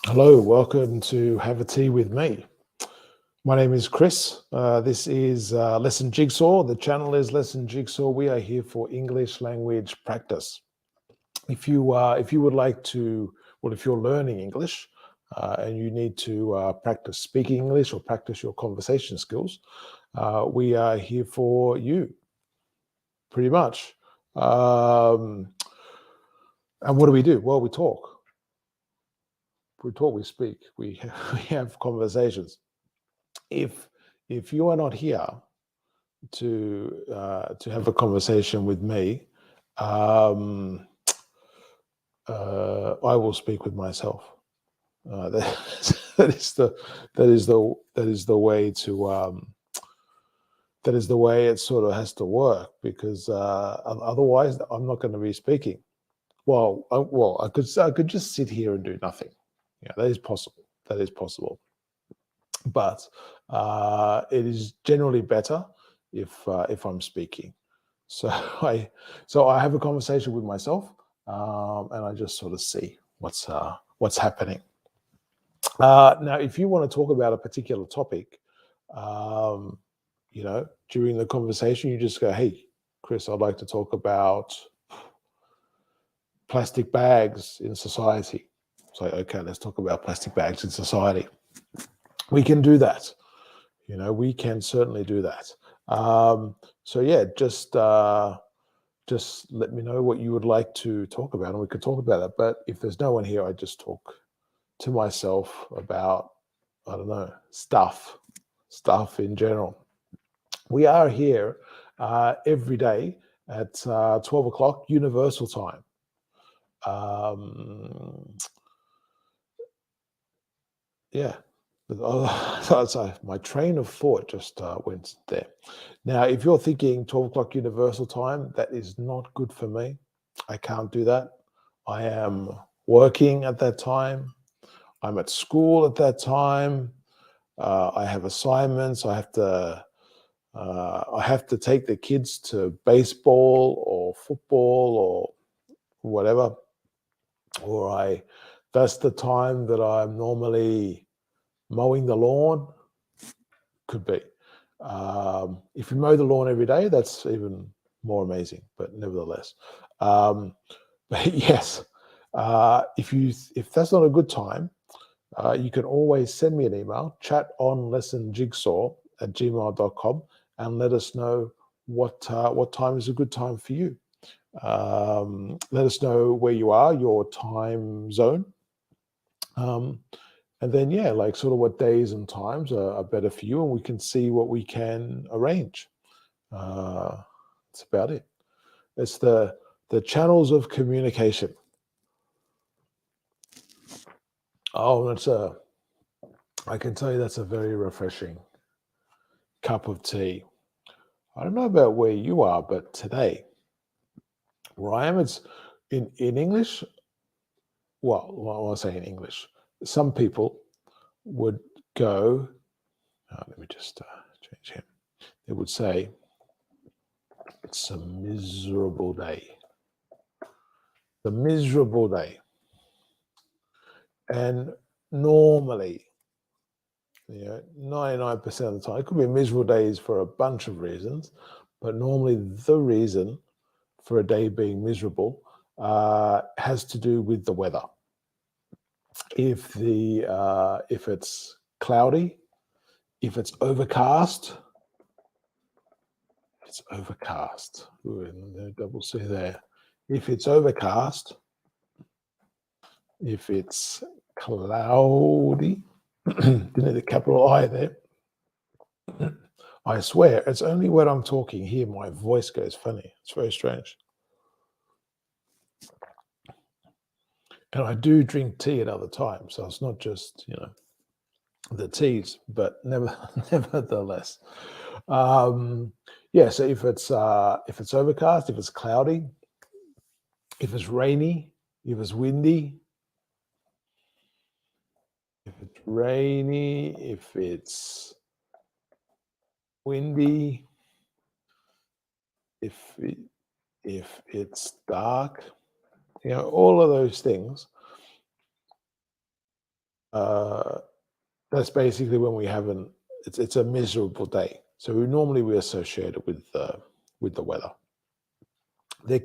Hello, welcome to Have a Tea with me. My name is Chris. This is Lesson Jigsaw. The channel is Lesson Jigsaw. We are here for English language practice. If you would like to, well, if you're learning English and you need to practice speaking English or practice your conversation skills, we are here for you, pretty much. And what do we do? Well, we talk. We talk. We speak. We have conversations. If you are not here to have a conversation with me, um, I will speak with myself. That is the way to that is the way it sort of has to work because otherwise I'm not going to be speaking. I could just sit here and do nothing. Yeah, that is possible. That is possible. But it is generally better if I'm speaking. So I have a conversation with myself, and I just sort of see what's happening. Now, if you want to talk about a particular topic, um, during the conversation, you just go, "Hey, Chris, I'd like to talk about plastic bags in society." It's like, okay, let's talk about plastic bags in society. We can do that. We can certainly do that. So yeah, just let me know what you would like to talk about, and we could talk about it. But if there's no one here, I just talk to myself about, I don't know, stuff in general. We are here every day at 12 o'clock Universal Time. Um, yeah. So my train of thought just went there. Now, if you're thinking 12 o'clock Universal Time, that is not good for me. I can't do that. I am working at that time. I'm at school at that time. I have assignments. I have to take the kids to baseball or football or whatever. Or that's the time that I'm normally mowing the lawn. Could be. If you mow the lawn every day, that's even more amazing. But nevertheless, um, but yes, if that's not a good time, you can always send me an email, chatonlessonjigsaw@gmail.com, and let us know what time is a good time for you. Let us know where you are, your time zone. Um, and then, yeah, like sort of what days and times are better for you, and we can see what we can arrange. That's about it. It's the channels of communication. Oh, I can tell you that's a very refreshing cup of tea. I don't know about where you are, but today, where I am, it's in English. Well, I say in English. Some people would go. Let me just change him. They would say it's a miserable day. The miserable day, and normally, 99% of the time, it could be miserable days for a bunch of reasons, but normally the reason for a day being miserable has to do with the weather. If it's cloudy, if it's overcast, Ooh, double C there. If it's overcast, if it's cloudy, didn't need a capital I there. I swear, it's only when I'm talking here my voice goes funny. It's very strange. And I do drink tea at other times, so it's not just the teas, but nevertheless, um, yeah. So if it's overcast, if it's cloudy, if it's rainy, if it's windy, if it's windy, if it, if it's dark, all of those things that's basically when we have it's a miserable day. So we associate it with the weather.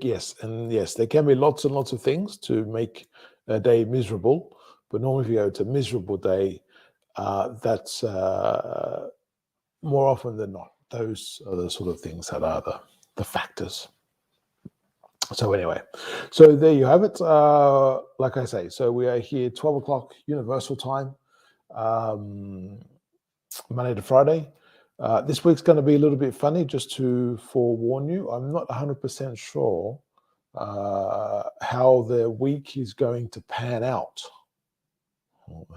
Yes, there can be lots and lots of things to make a day miserable, but normally if you go to a miserable day, that's more often than not. Those are the sort of things that are the factors. So anyway, so there you have it. Like I say, so we are here 12 o'clock Universal Time, Monday to Friday. This week's going to be a little bit funny, just to forewarn you. I'm not 100% sure how the week is going to pan out. Oh,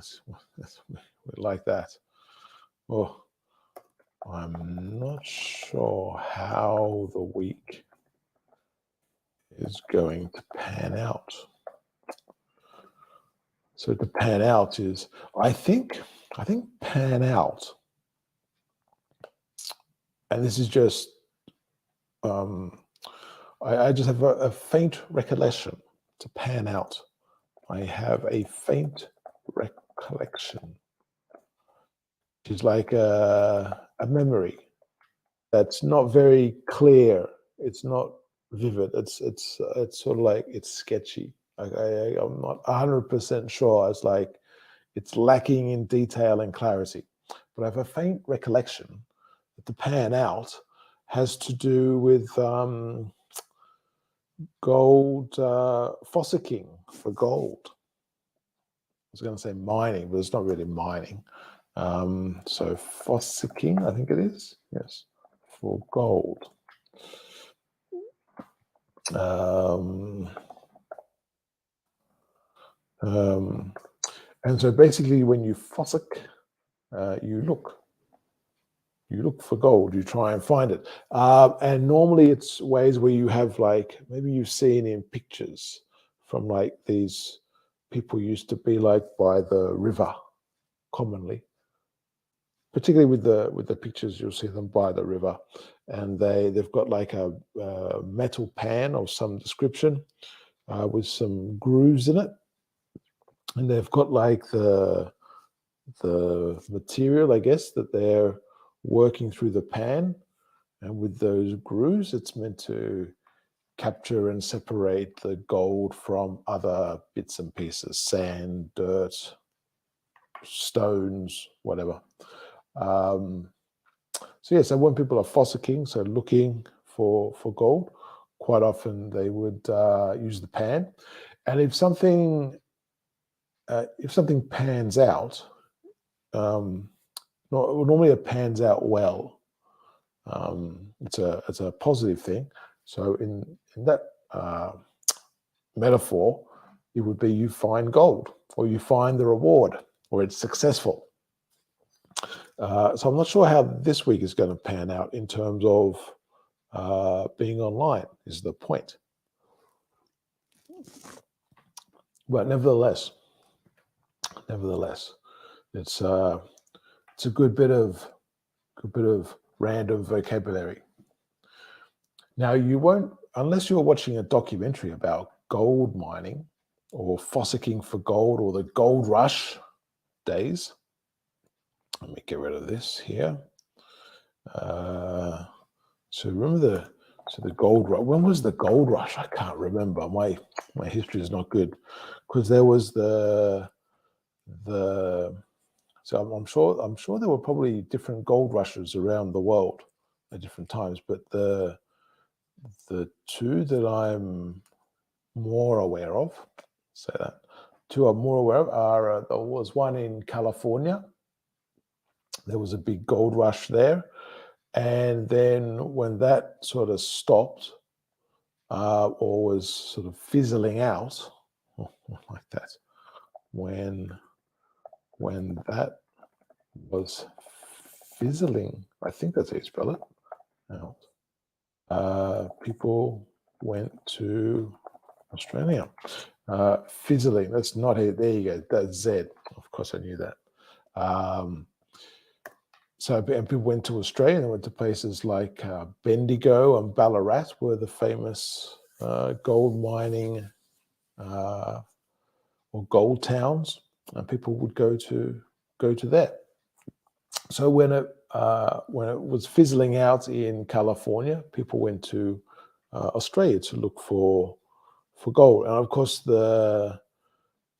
we like that. Oh, I'm not sure how the week is going to pan out. So to pan out is, I think pan out, and this is just, I just have a faint recollection to pan out. I have a faint recollection. It's like a memory that's not very clear. It's not vivid. It's sort of like it's sketchy. I'm not 100% sure. It's like it's lacking in detail and clarity. But I have a faint recollection that the pan out has to do with gold, fossicking for gold. I was going to say mining, but it's not really mining. So fossicking, I think it is. Yes, for gold. And so basically when you fossick, you look for gold, you try and find it. And normally it's ways where you have, like, maybe you've seen in pictures from like these people used to be like by the river commonly, particularly with the pictures, you'll see them by the river, and they've got like a metal pan of some description with some grooves in it, and they've got like the material, I guess, that they're working through the pan, and with those grooves, it's meant to capture and separate the gold from other bits and pieces, sand, dirt, stones, whatever. So yeah, so when people are fossicking, so looking for gold, quite often they would use the pan, and if something pans out, normally it pans out well. It's a positive thing. So in that metaphor, it would be you find gold, or you find the reward, or it's successful. So I'm not sure how this week is going to pan out in terms of being online, is the point. But nevertheless, it's a good bit of random vocabulary. Now you won't, unless you're watching a documentary about gold mining or fossicking for gold or the gold rush days. Let me get rid of this here. So remember the gold rush. When was the gold rush? I can't remember. My history is not good, because there was the. So I'm sure there were probably different gold rushes around the world at different times, but the two that I'm more aware of, two I'm more aware of are there was one in California. There was a big gold rush there. And then when that sort of stopped, or was sort of fizzling out, like that, when that was fizzling, I think that's how you spell it, out, people went to Australia. Fizzling, that's not it. There you go, that's Z. Of course I knew that. So, and people went to Australia, they went to places like Bendigo and Ballarat, were the famous gold mining or gold towns. and people would go to there. So when it was fizzling out in California, people went to Australia to look for gold. And of course, the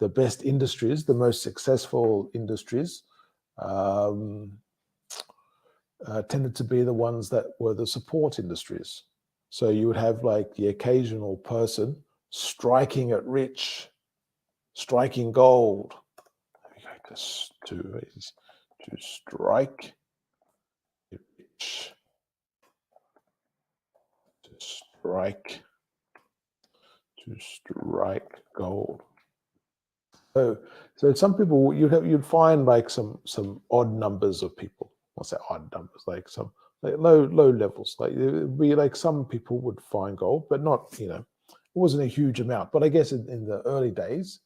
best industries, the most successful industries, um, tended to be the ones that were the support industries. So you would have like the occasional person striking it rich, striking gold. To strike it rich, to strike gold. So some people you'd find like some odd numbers of people. What's that odd numbers? Like some like low levels. Like it would be like some people would find gold, but not it wasn't a huge amount. But I guess in the early days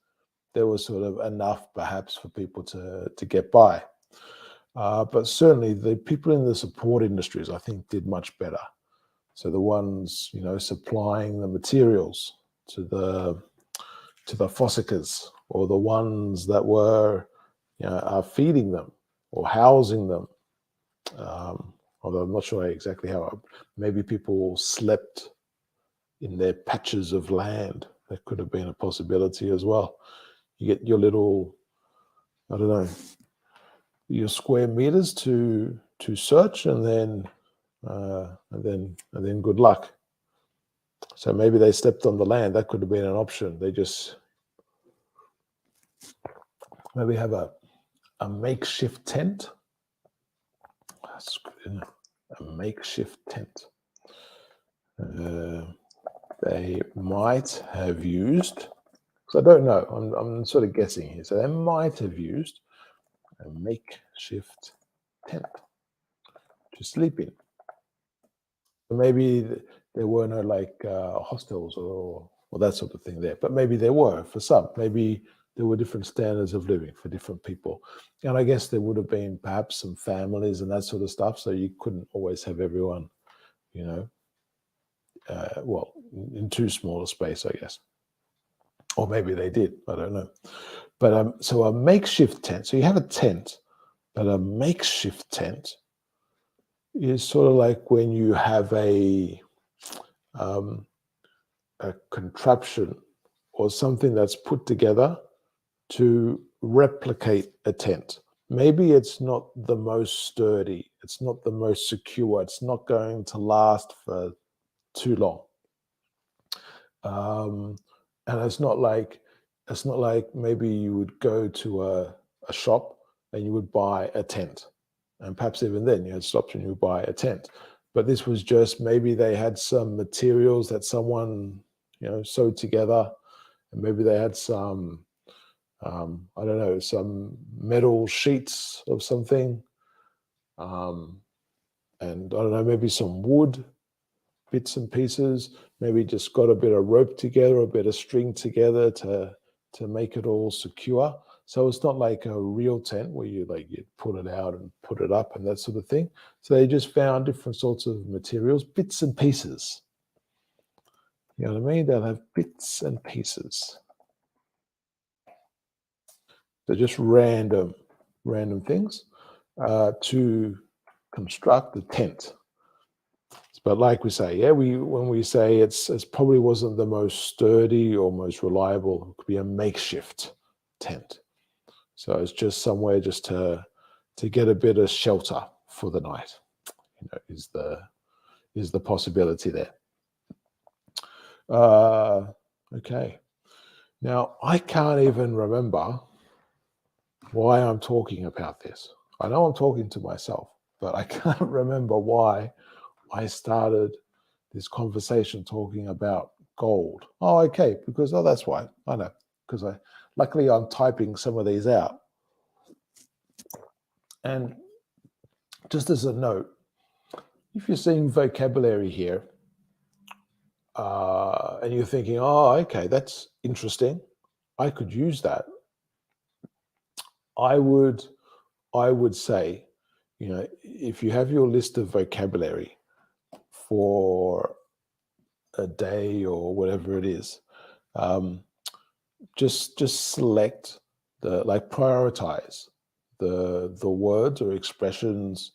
there was sort of enough perhaps for people to get by. But certainly the people in the support industries I think did much better. So the ones supplying the materials to the fossicas, or the ones that were feeding them or housing them. Although I'm not sure exactly how. Maybe people slept in their patches of land. That could have been a possibility as well. You get your little, I don't know, your square meters to search, and then good luck. So maybe they slept on the land. That could have been an option. They just maybe have a makeshift tent. That's good, isn't it? A makeshift tent. They might have used, so I don't know, I'm sort of guessing here. So they might have used a makeshift tent to sleep in. Maybe there were no like hostels or that sort of thing there, but maybe there were for some. Maybe there were different standards of living for different people, and I guess there would have been perhaps some families and that sort of stuff. So you couldn't always have everyone, well, in too small a space, I guess, or maybe they did. I don't know. But so a makeshift tent. So you have a tent, but a makeshift tent is sort of like when you have a contraption or something that's put together to replicate a tent. Maybe it's not the most sturdy, it's not the most secure, it's not going to last for too long. And it's not like maybe you would go to a shop and you would buy a tent, and perhaps even then you had shops and you would buy a tent. But this was just maybe they had some materials that someone sewed together, and maybe they had some I don't know, some metal sheets of something, and I don't know, maybe some wood bits and pieces, maybe just got a bit of rope together, a bit of string together to make it all secure. So it's not like a real tent where you put it out and put it up and that sort of thing. So they just found different sorts of materials, bits and pieces. You know what I mean? They'll have bits and pieces. They're just random things to construct the tent. But like we say, when we say it's probably wasn't the most sturdy or most reliable, it could be a makeshift tent. So it's just somewhere just to get a bit of shelter for the night. Is the possibility there? Okay. Now I can't even remember why I'm talking about this. I know I'm talking to myself, but I can't remember why I started this conversation talking about gold. Oh, okay, because that's why. I know, because luckily I'm typing some of these out. And just as a note, if you're seeing vocabulary here, and you're thinking, oh, okay, that's interesting, I could use that. I would say, if you have your list of vocabulary for a day or whatever it is, just select like prioritize the words or expressions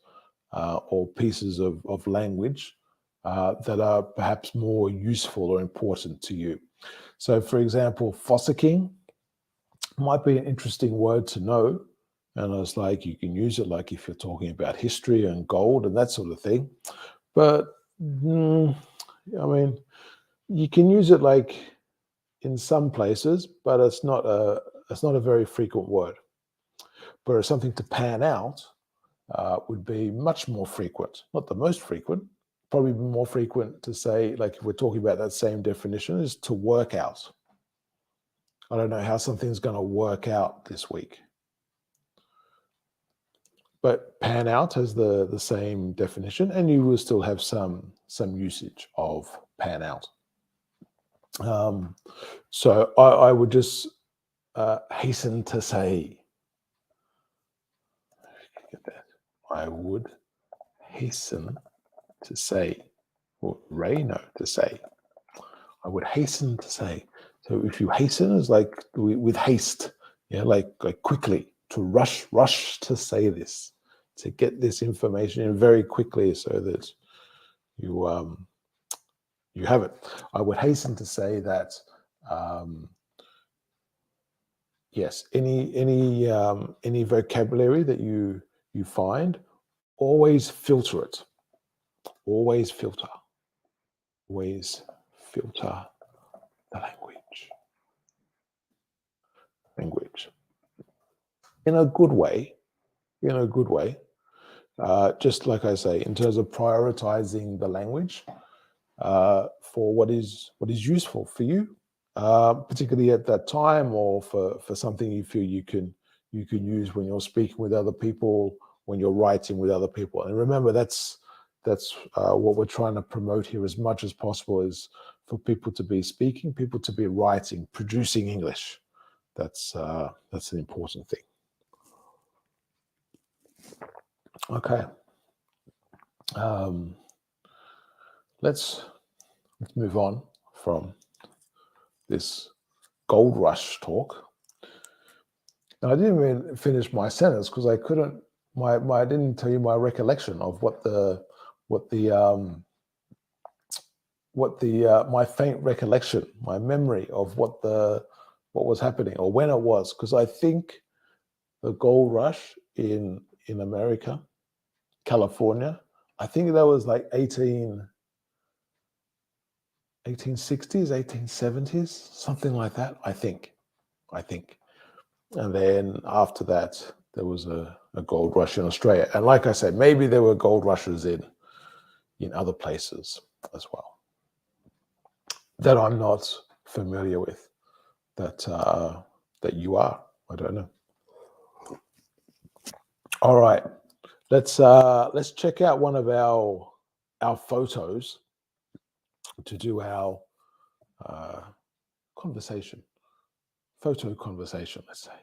or pieces of language that are perhaps more useful or important to you. So, for example, fossicking might be an interesting word to know. And it's like you can use it like if you're talking about history and gold and that sort of thing. But I mean, you can use it like in some places, but it's not a very frequent word. Whereas something to pan out would be much more frequent, not the most frequent, probably more frequent to say, like if we're talking about that same definition, is to work out. I don't know how something's going to work out this week. But pan out has the same definition, and you will still have some usage of pan out. So I would just hasten to say, get that. I would hasten to say, or to say. I would hasten to say. So if you hasten, is like with haste, yeah, like quickly, to rush to say this, to get this information in very quickly, so that you have it. I would hasten to say that yes, any vocabulary that you find, always filter it. Always filter. Always filter the language. Language. In a good way. Just like I say, in terms of prioritizing the language for what is useful for you, particularly at that time, or for something you feel you can use when you're speaking with other people, when you're writing with other people. And remember, that's what we're trying to promote here as much as possible, is for people to be speaking, people to be writing, producing English. That's an important thing. Okay. Let's move on from this gold rush talk. And I didn't even finish my sentence because I couldn't. I didn't tell you my recollection of my faint recollection, my memory of what was happening or when it was, because I think the gold rush in America, California, I think that was like 1860s, 1870s, something like that, I think. And then after that, there was a gold rush in Australia. And like I said, maybe there were gold rushes in other places as well that I'm not familiar with, that you are. I don't know. All right. Let's check out one of our photos to do our conversation. Photo conversation, let's say.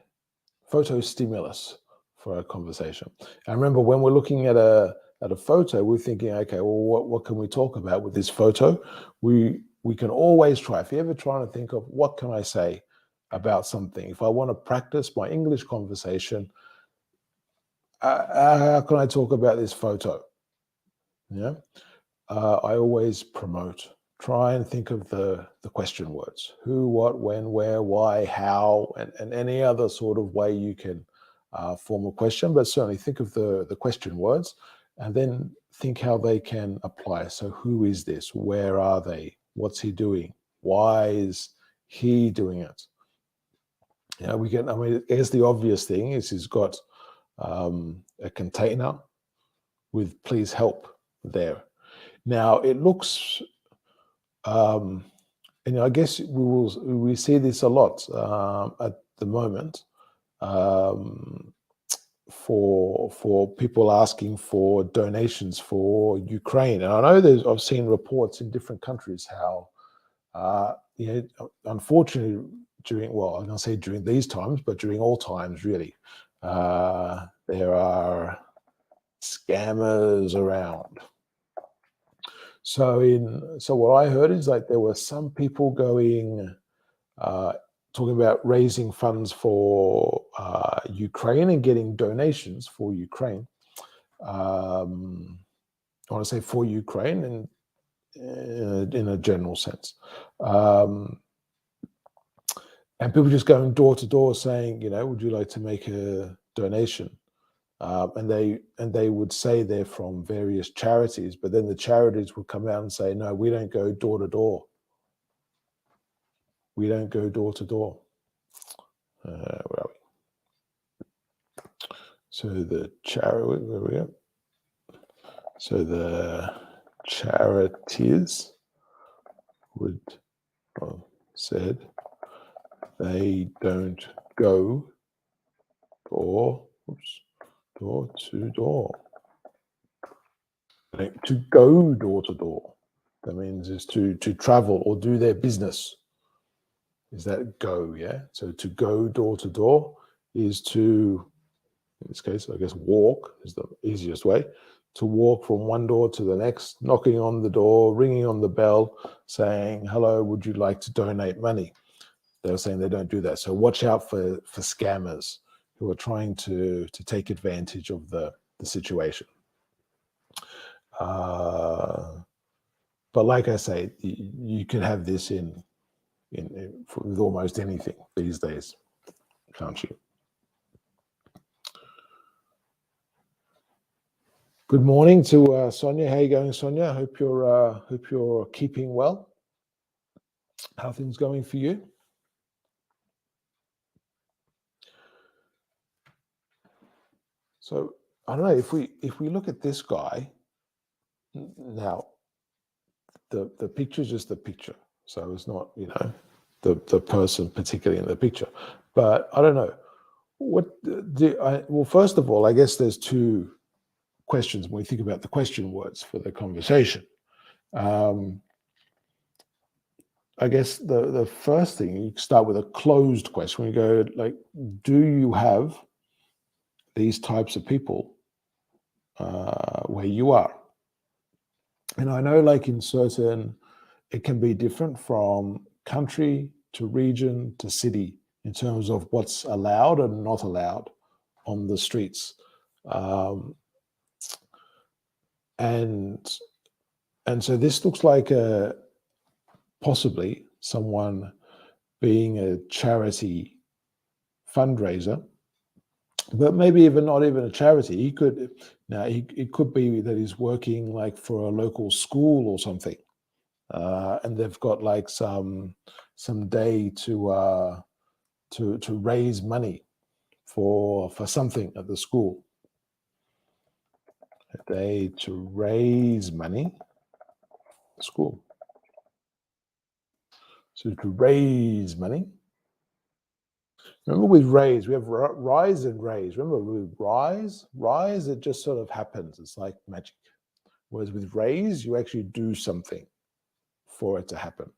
Photo stimulus for our conversation. And remember, when we're looking at a photo, we're thinking, okay, well, what can we talk about with this photo? We can always try. If you're ever trying to think of what can I say about something, if I want to practice my English conversation, how can I talk about this photo? Yeah, I always promote. Try and think of the question words: who, what, when, where, why, how, and any other sort of way you can form a question. But certainly think of the question words, and then think how they can apply. So, who is this? Where are they? What's he doing? Why is he doing it? Yeah, we can. I mean, I guess the obvious thing is he's got a container with "please help" there. Now it looks, and I guess we see this a lot at the moment for people asking for donations for Ukraine. And I know I've seen reports in different countries how unfortunately I'm going to say during these times, but during all times really, there are scammers around. So what I heard is like there were some people going talking about raising funds for Ukraine and getting donations for Ukraine. I want to say for Ukraine and in a general sense. And people just going door to door saying, would you like to make a donation? And they would say they're from various charities, but then the charities would come out and say, no, we don't go door to door. We don't go door to door. Where are we? So the charity, where we go? So the charities would said they don't go door to door. To go door to door. That means is to travel or do their business. Is that go, yeah? So to go door to door is to, in this case, I guess walk is the easiest way, to walk from one door to the next, knocking on the door, ringing on the bell, saying, hello, would you like to donate money? They were saying they don't do that. So watch out for scammers who are trying to take advantage of the situation. But like I say, you can have this in with almost anything these days, can't you? Good morning to Sonia. How are you going, Sonia? Hope you're keeping well. How are things going for you? So I don't know if we look at this guy now. The picture is just the picture, so it's not the person particularly in the picture. But I don't know well. First of all, I guess there's two questions when we think about the question words for the conversation. I guess the first thing, you start with a closed question. We go like, do you have these types of people where you are? And I know like in certain, it can be different from country to region to city in terms of what's allowed and not allowed on the streets. And so this looks like possibly someone being a charity fundraiser, but maybe even not even a charity. He could it could be that he's working like for a local school or something, and they've got like some day to raise money for something at the school. A day to raise money at school. So to raise money. Remember with raise, we have rise and raise. Remember with rise, it just sort of happens. It's like magic. Whereas with raise, you actually do something for it to happen.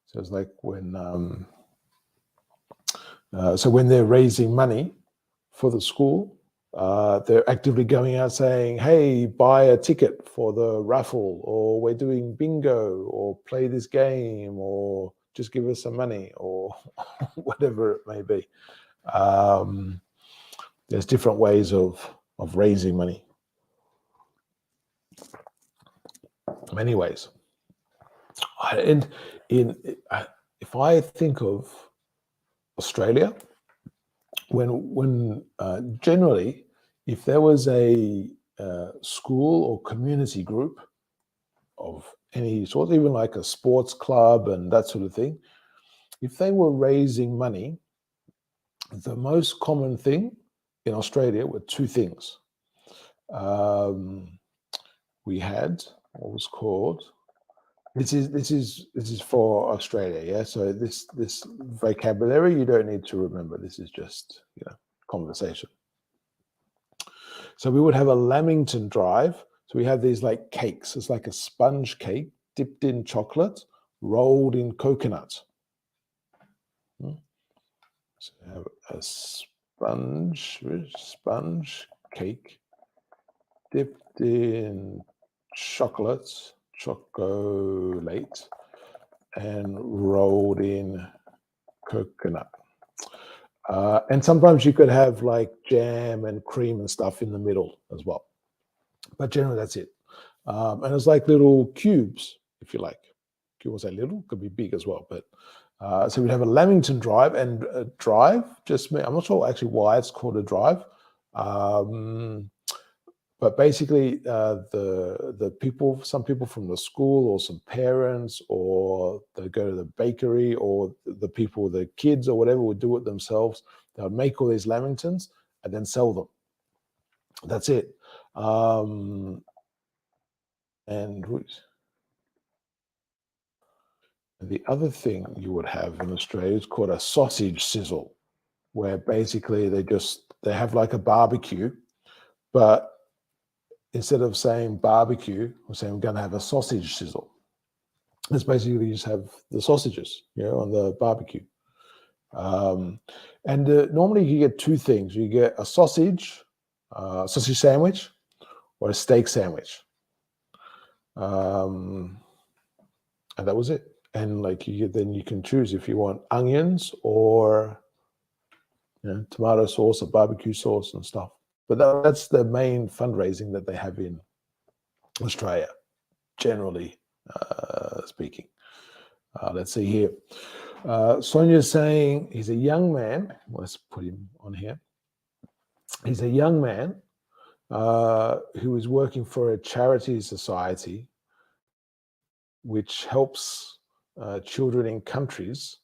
So it's like when, so when they're raising money for the school, they're actively going out saying, hey, buy a ticket for the raffle, or we're doing bingo, or play this game, or just give us some money, or whatever it may be. There's different ways of raising money. Many ways. And if I think of Australia, when generally, if there was a school or community group of any sort, even like a sports club and that sort of thing, if they were raising money, the most common thing in Australia were two things. We had what was called. This is for Australia, yeah. So this vocabulary you don't need to remember. This is just conversation. So we would have a Lamington drive. So we have these like cakes. It's like a sponge cake dipped in chocolate, rolled in coconut. So we have a sponge cake dipped in chocolate, and rolled in coconut. And sometimes you could have like jam and cream and stuff in the middle as well. But generally, that's it. And it's like little cubes, if you like. You was say little, could be big as well. But so we'd have a Lamington drive, and a drive just I'm not sure actually why it's called a drive. But basically, the people, some people from the school, or some parents, or they go to the bakery, or the people, the kids, or whatever, would do it themselves. They would make all these lamingtons and then sell them. That's it. And the other thing you would have in Australia is called a sausage sizzle, where basically they have like a barbecue, but instead of saying barbecue, we're saying we're going to have a sausage sizzle. It's basically you just have the sausages, on the barbecue. And normally you get two things. You get a sausage sandwich, or a steak sandwich. And that was it. And like then you can choose if you want onions or tomato sauce or barbecue sauce and stuff. But that's the main fundraising that they have in Australia, generally speaking. Let's see here. Sonia's saying he's a young man. Let's put him on here. He's a young man who is working for a charity society which helps children in countries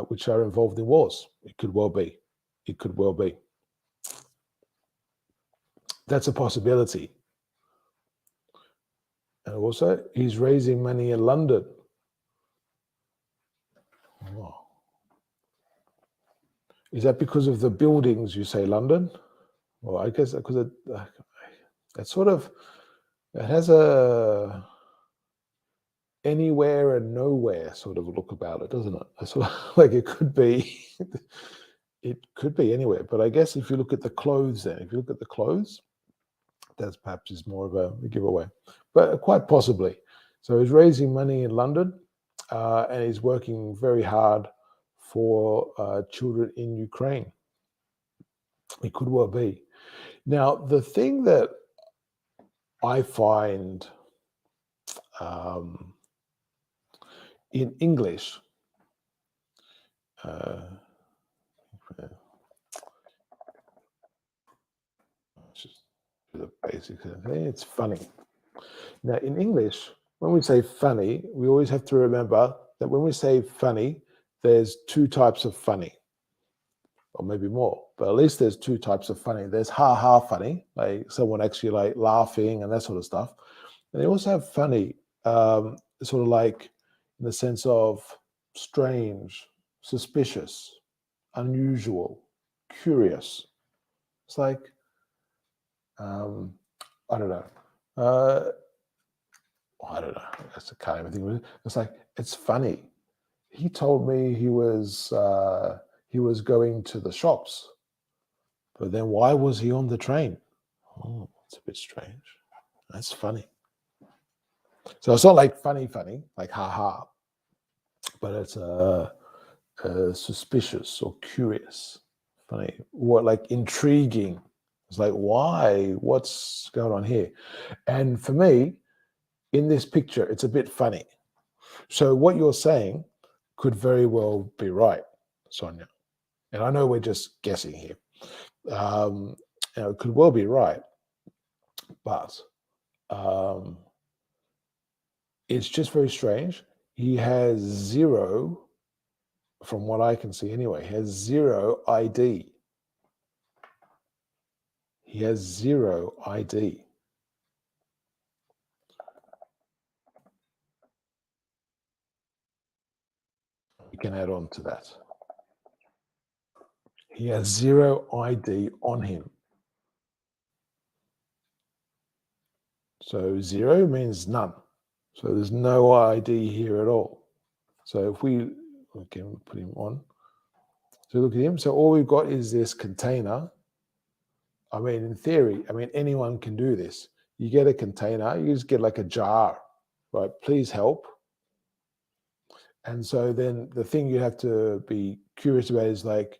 which are involved in wars. It could well be. It could well be. That's a possibility. And also, he's raising money in London. Oh. Is that because of the buildings, you say, London? Well, I guess because it has a anywhere and nowhere sort of look about it, doesn't it? It's sort of like it could be anywhere. But I guess if you look at the clothes, that's perhaps is more of a giveaway, but quite possibly. So he's raising money in London, and he's working very hard for children in Ukraine. It could well be. Now, the thing that I find in English, just the basics. It's funny. Now, in English, when we say funny, we always have to remember that when we say funny, there's two types of funny, or maybe more, but at least there's two types of funny. There's ha-ha funny, like someone actually like laughing and that sort of stuff. And they also have funny, sort of like in the sense of strange, suspicious, unusual, curious. It's like, I don't know. I don't know. I can't even think of it. It's like, it's funny. He told me he was going to the shops, but then why was he on the train? Oh, it's a bit strange. That's funny. So it's not like funny, like ha, but it's suspicious or curious, funny, what like intriguing. It's like, why? What's going on here? And for me, in this picture, it's a bit funny. So what you're saying could very well be right, Sonia. And I know we're just guessing here. It could well be right, but it's just very strange. He has zero, from what I can see anyway, he has zero ID. He has zero ID. We can add on to that. He has zero ID on him. So zero means none. So there's no ID here at all. So if we can put him on. So look at him. So all we've got is this container. I mean, in theory, anyone can do this. You get a container, you just get like a jar, right? Please help. And so then the thing you have to be curious about is like,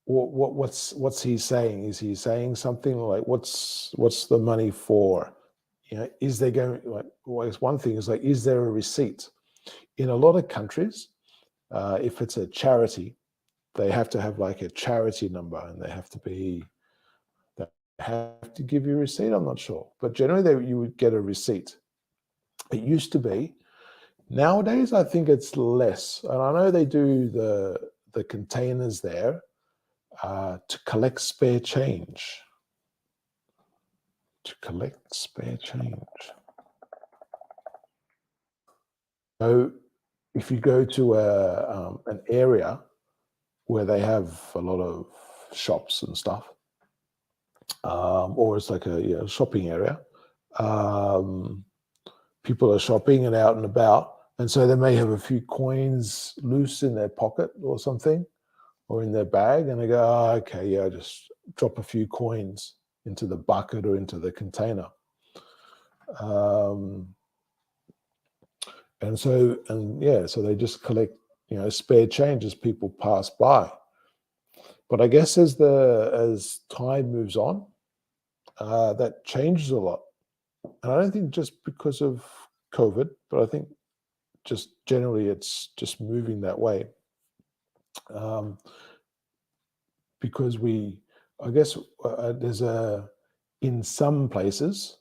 what's he saying? Is he saying something like, what's the money for? You know, is there going like? Well, it's one thing is like, is there a receipt? In a lot of countries, if it's a charity, they have to have like a charity number, and they have to give you a receipt. I'm not sure, but generally you would get a receipt. It used to be. Nowadays, I think it's less, and I know they do the containers there to collect spare change. To collect spare change. So, if you go to an area where they have a lot of shops and stuff, or it's like a shopping area, um, people are shopping and out and about, and so they may have a few coins loose in their pocket or something, or in their bag, and they go, oh, okay, yeah, just drop a few coins into the bucket or into the container. So they just collect, spare change as people pass by. But I guess as time moves on, that changes a lot. And I don't think just because of COVID, but I think just generally it's just moving that way. Because I guess in some places,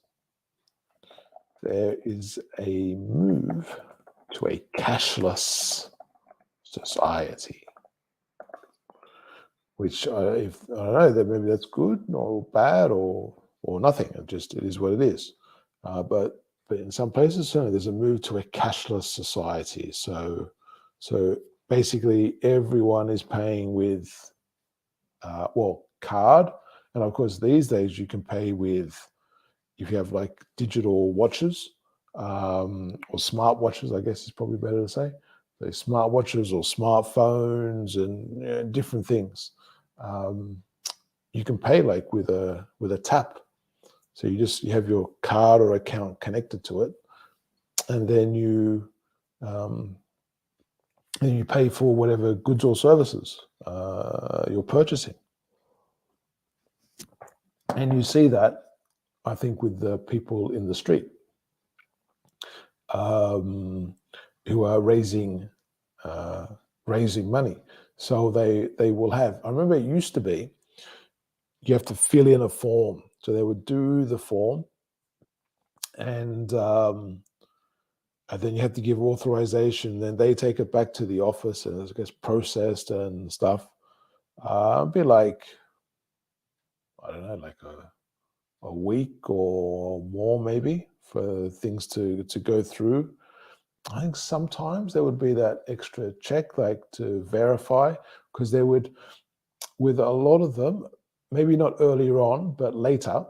there is a move to a cashless society, which if I don't know that maybe that's good or bad or nothing. It is what it is. But in some places, certainly there's a move to a cashless society. So basically everyone is paying with card, and of course these days you can pay with, if you have like digital watches or smart watches, I guess is probably better to say. So smart watches or smartphones and different things. You can pay like with a tap. So you have your card or account connected to it, and then you pay for whatever goods or services you're purchasing. And you see that, I think, with the people in the street who are raising money. So they will have. I remember it used to be you have to fill in a form. So they would do the form, and then you have to give authorization. Then they take it back to the office, and it gets processed and stuff. It'd be like, I don't know, like a week or more maybe for things to go through. I think sometimes there would be that extra check, like to verify, because there would, with a lot of them, maybe not earlier on, but later,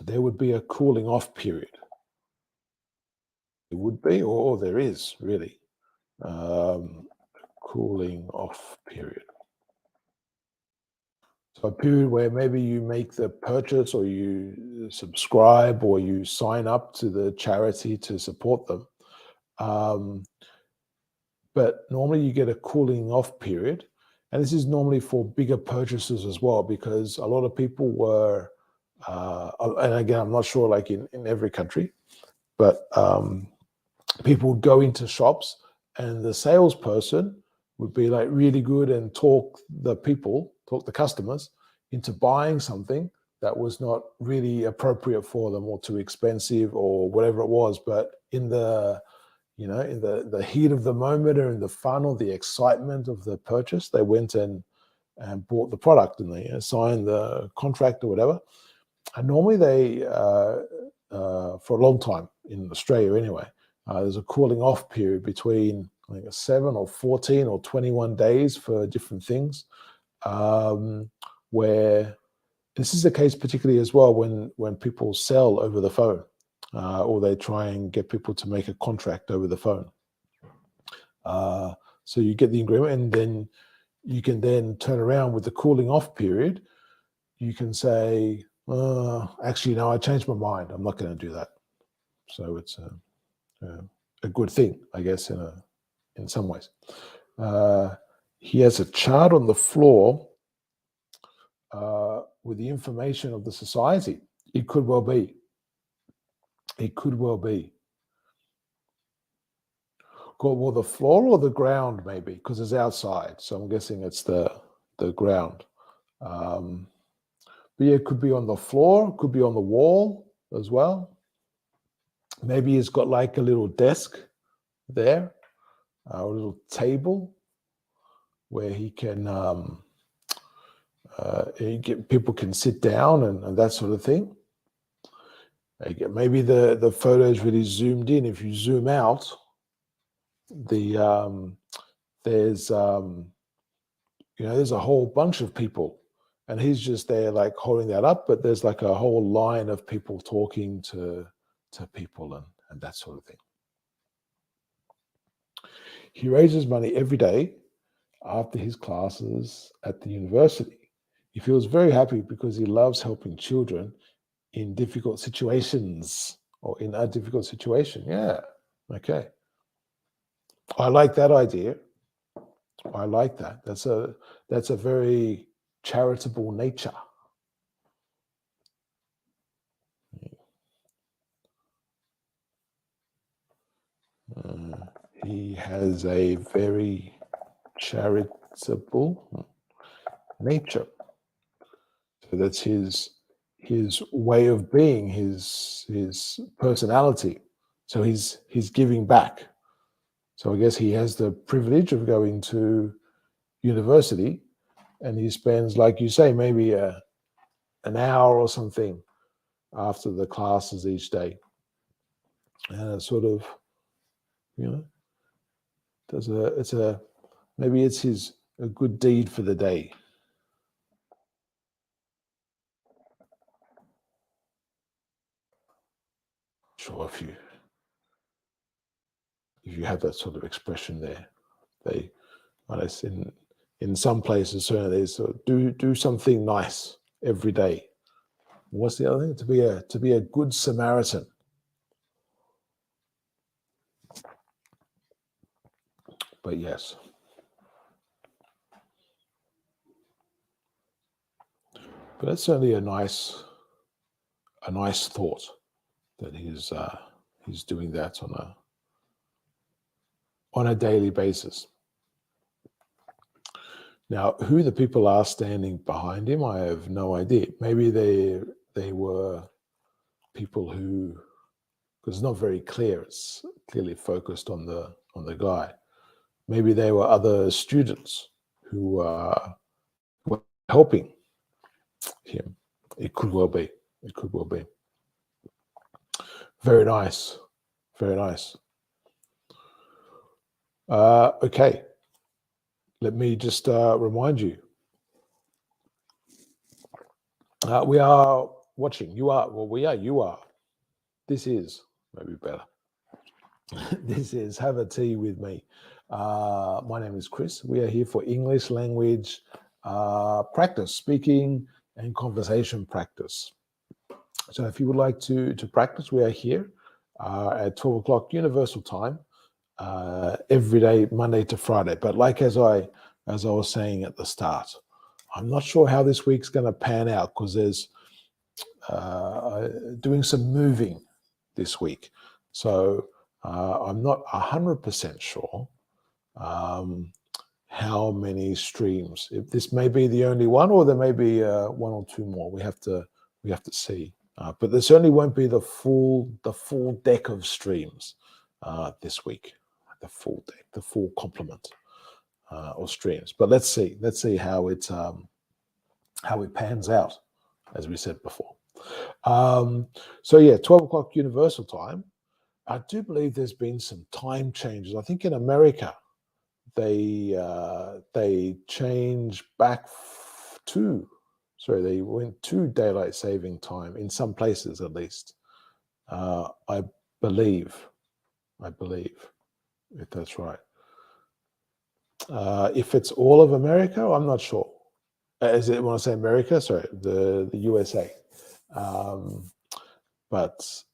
there would be a cooling off period. It would be, or there is really, cooling off period. So a period where maybe you make the purchase or you subscribe or you sign up to the charity to support them. But normally you get a cooling off period. And this is normally for bigger purchases as well, because a lot of people were, and again, I'm not sure like in every country, but people would go into shops and the salesperson would be like really good and talk the customers into buying something that was not really appropriate for them or too expensive or whatever it was. But in the heat of the moment or in the fun or the excitement of the purchase, they went and bought the product and they signed the contract or whatever. And normally they, for a long time in Australia anyway, there's a cooling off period between, I think, 7 or 14 or 21 days for different things, where this is the case particularly as well when people sell over the phone, or they try and get people to make a contract over the phone. So you get the agreement, and then you can then turn around with the cooling off period. You can say, actually, no, I changed my mind. I'm not going to do that. So it's a good thing, I guess, in some ways. He has a chart on the floor with the information of the society. It could well be. It could well be. Well, the floor or the ground, maybe, because it's outside. So I'm guessing it's the ground. But yeah, it could be on the floor, could be on the wall as well. Maybe he's got like a little desk there, a little table where he can people can sit down and that sort of thing. Maybe the photo is really zoomed in. If you zoom out, there's there's a whole bunch of people, and he's just there like holding that up. But there's like a whole line of people talking to people and that sort of thing. He raises money every day after his classes at the university. He feels very happy because he loves helping children in difficult situations or in a difficult situation. Yeah. Okay. I like that idea. I like that. That's a very charitable nature. He has a very charitable nature. So that's his way of being, his personality. So he's giving back. So I guess he has the privilege of going to university, and he spends, like you say, maybe an hour or something after the classes each day, and it sort of, maybe it's a good deed for the day. Sure, if you have that sort of expression there, in some places certainly there's do something nice every day. What's the other thing? To be a good Samaritan. But yes. But that's certainly a nice thought that he's doing that on a daily basis. Now, who the people are standing behind him, I have no idea. Maybe they were people who, because it's not very clear. It's clearly focused on the guy. Maybe they were other students who were helping him. It could well be. It could well be. Very nice. Very nice. Okay. Let me just remind you. We are watching. You are. Well, we are. You are. This is maybe better. This is Have a Tea with me. My name is Chris. We are here for English language practice, speaking and conversation practice. So if you would like to practice, we are here at 12 o'clock Universal Time every day, Monday to Friday. But like as I was saying at the start, I'm not sure how this week's going to pan out because there's doing some moving this week. So I'm not 100% sure how many streams. If this may be the only one, or there may be one or two more. We have to see. But there certainly won't be the full deck of streams this week. The full deck, the full complement of streams. But let's see how it pans out, as we said before. So yeah, 12 o'clock Universal Time. I do believe there's been some time changes. I think in America they changed back to. Sorry, they went to daylight saving time in some places, at least. I believe, if that's right. If it's all of America, I'm not sure. Is it when I say America? Sorry, the USA. But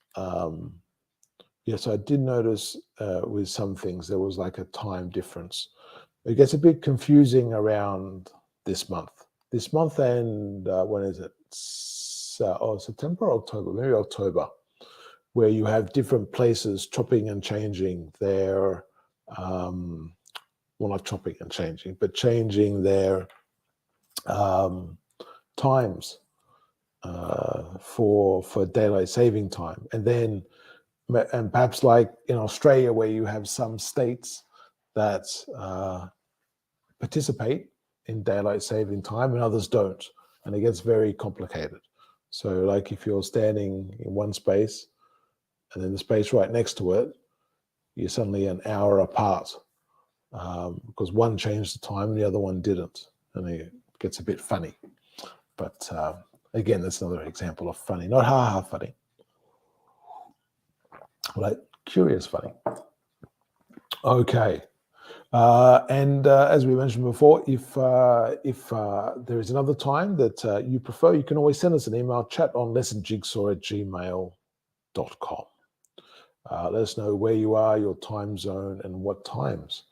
Yes, I did notice with some things there was like a time difference. It gets a bit confusing around this month. This month and when is it? September or October? Maybe October, where you have different places chopping and changing their, well, not chopping and changing, but changing their times for daylight saving time, and perhaps like in Australia, where you have some states that participate in daylight saving time and others don't, and it gets very complicated. So, like if you're standing in one space and then the space right next to it, you're suddenly an hour apart because one changed the time and the other one didn't, and it gets a bit funny. But again, that's another example of funny, not ha-ha funny, like curious funny. Okay. And as we mentioned before, if there is another time that you prefer, you can always send us an email, chat on lessonjigsaw@gmail.com. Let us know where you are, your time zone, and what times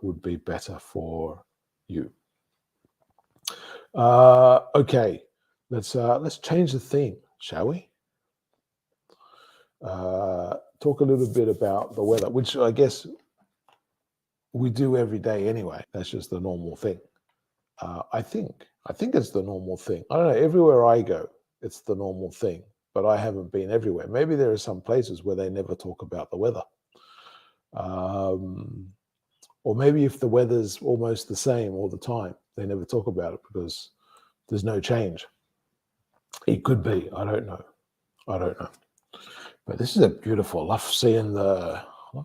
would be better for you. Okay, let's change the theme, shall we? Talk a little bit about the weather, which I guess we do every day anyway. That's just the normal thing. I think it's the normal thing. I don't know. Everywhere I go, it's the normal thing. But I haven't been everywhere. Maybe there are some places where they never talk about the weather. Or maybe if the weather's almost the same all the time, they never talk about it because there's no change. It could be. I don't know. But this is a beautiful. I love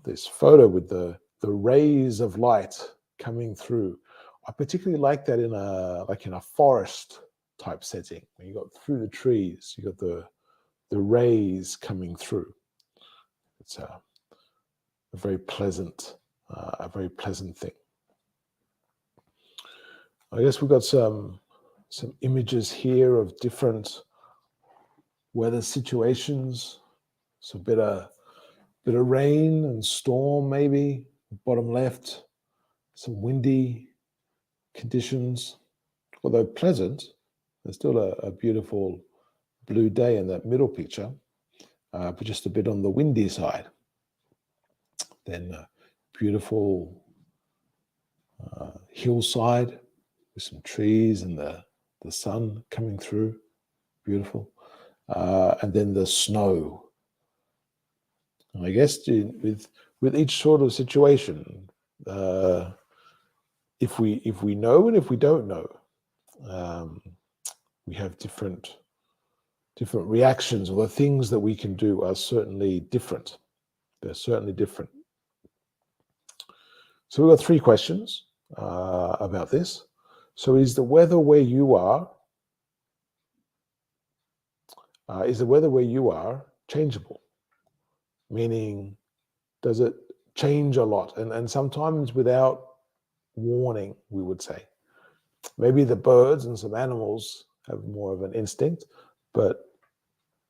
this photo with the rays of light coming through. I particularly like that in a forest type setting. When you got through the trees, you got the rays coming through. It's a very pleasant thing. I guess we've got some images here of different weather situations. So a bit of rain and storm, maybe bottom left. Some windy conditions, although pleasant. There's still a beautiful blue day in that middle picture, but just a bit on the windy side. Then beautiful hillside with some trees and the sun coming through, beautiful. And then the snow. And I guess with each sort of situation, if we know and if we don't know, we have different reactions, or the things that we can do are certainly different. They're certainly different. So we've got 3 questions about this. So is the weather where you are, changeable? Meaning, does it change a lot? And sometimes without warning, we would say. Maybe the birds and some animals have more of an instinct, but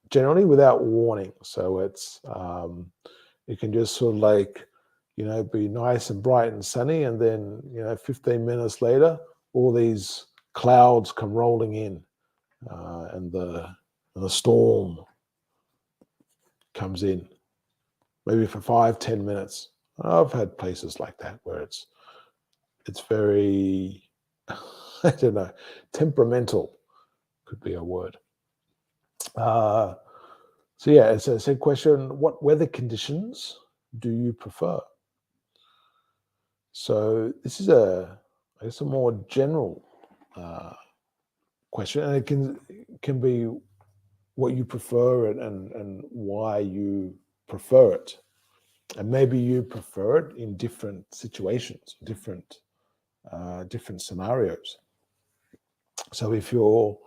generally without warning. So it's it can just sort of like, be nice and bright and sunny, and then 15 minutes later, all these clouds come rolling in, and the storm comes in, maybe for 5-10 minutes. I've had places like that where it's very, I don't know, temperamental could be a word. So yeah, it's a said question, what weather conditions do you prefer? So this is I guess a more general question, and it can be what you prefer and why you prefer it. And maybe you prefer it in different situations, different scenarios. So if you're,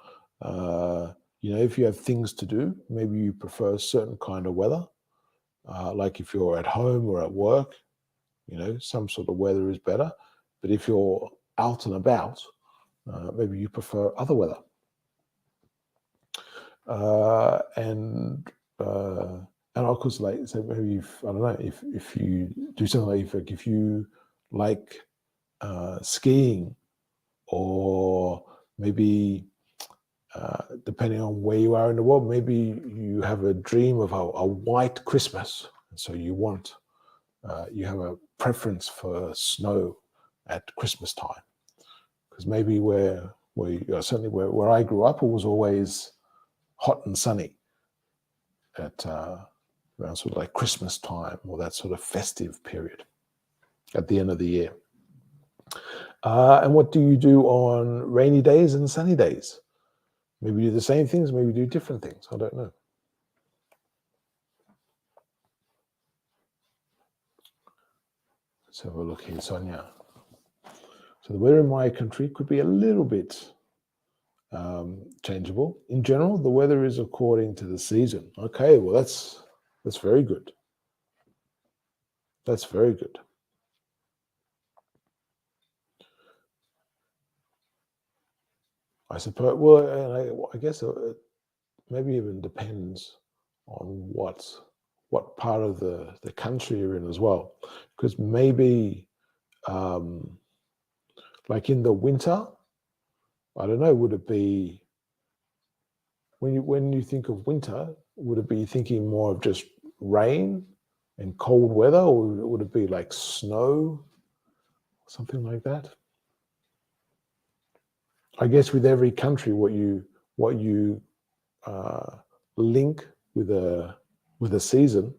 if you have things to do, maybe you prefer a certain kind of weather. Like if you're at home or at work, some sort of weather is better. But if you're out and about, maybe you prefer other weather. And and of course, like, so maybe I don't know, if you do something like if you like skiing, or maybe depending on where you are in the world, maybe you have a dream of a white Christmas, and so you have a preference for snow at Christmas time, because maybe certainly where I grew up, it was always hot and sunny at around sort of like Christmas time, or that sort of festive period at the end of the year. And what do you do on rainy days and sunny days? Maybe do the same things, maybe do different things. I don't know. Let's have a look here, Sonia. So the weather in my country could be a little bit changeable. In general, the weather is according to the season. Okay, well, that's very good. That's very good. I suppose, well, I guess it maybe even depends on what part of the country you're in as well. Because maybe, like in the winter, I don't know, would it be, when you think of winter, would it be thinking more of just rain and cold weather, or would it be like snow, something like that? I guess with every country, what you link with a season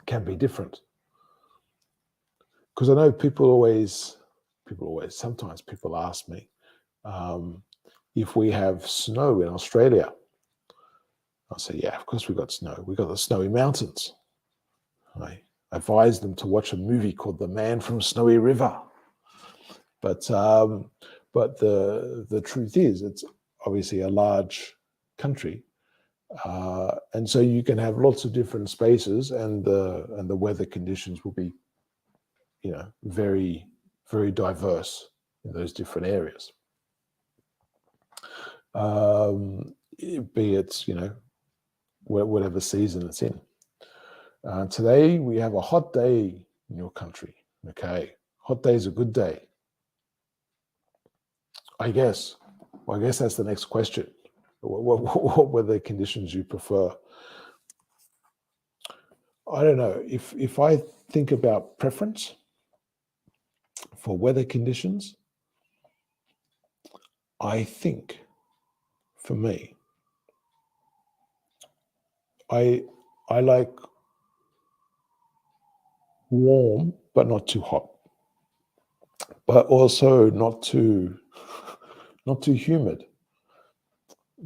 can be different. Because I know sometimes people ask me if we have snow in Australia. I'll say, yeah, of course we got snow. We got the Snowy Mountains. I advise them to watch a movie called The Man from Snowy River. But the truth is, it's obviously a large country, and so you can have lots of different spaces, and the weather conditions will be, very, very diverse in those different areas. Be it, whatever season it's in. Today we have a hot day in your country. Okay, hot day is a good day, I guess. Well, I guess that's the next question. What weather conditions you prefer? I don't know. If I think about preference for weather conditions, I think for me, I like warm but not too hot, but also not too humid.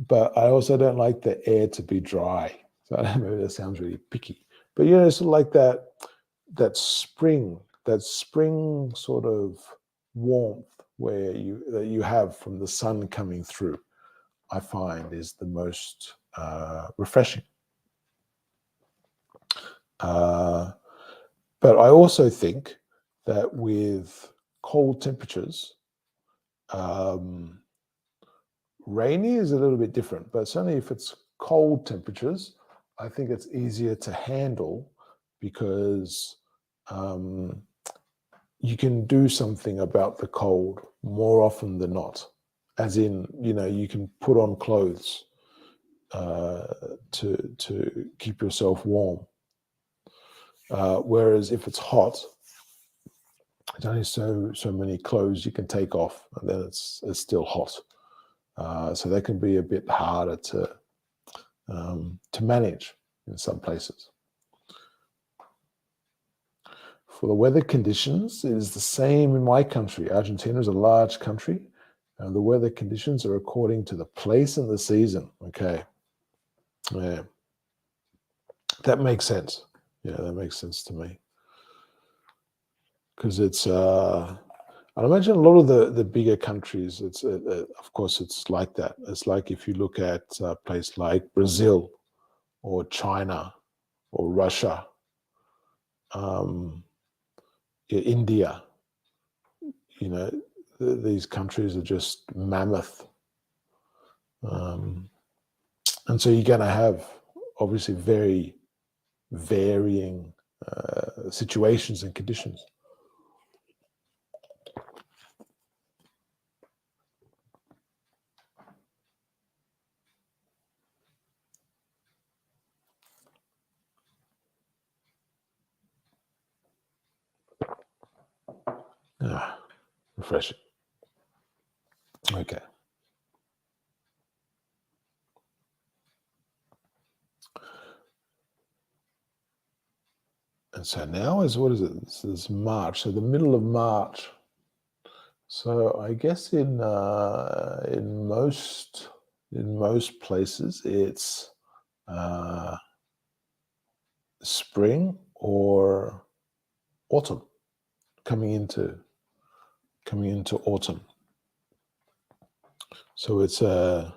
But I also don't like the air to be dry. So I don't know, maybe that sounds really picky. But sort of like that spring sort of warmth that you have from the sun coming through, I find is the most refreshing. But I also think that with cold temperatures, rainy is a little bit different, but certainly if it's cold temperatures, I think it's easier to handle, because you can do something about the cold more often than not. As in, you can put on clothes to keep yourself warm. Whereas if it's hot, there's only so many clothes you can take off, and then it's still hot. So that can be a bit harder to manage in some places. For the weather conditions, it is the same in my country. Argentina is a large country, and the weather conditions are according to the place and the season. Okay. Yeah. That makes sense. Yeah, that makes sense to me. Because it's, I imagine a lot of the bigger countries, it's of course it's like that. It's like if you look at a place like Brazil or China or Russia, India, these countries are just mammoth. And so you're going to have obviously very, varying situations and conditions. Refreshing. Okay. And so now is, what is it? This is March, so the middle of March. So I guess in most places it's spring or autumn, coming into autumn. So it's a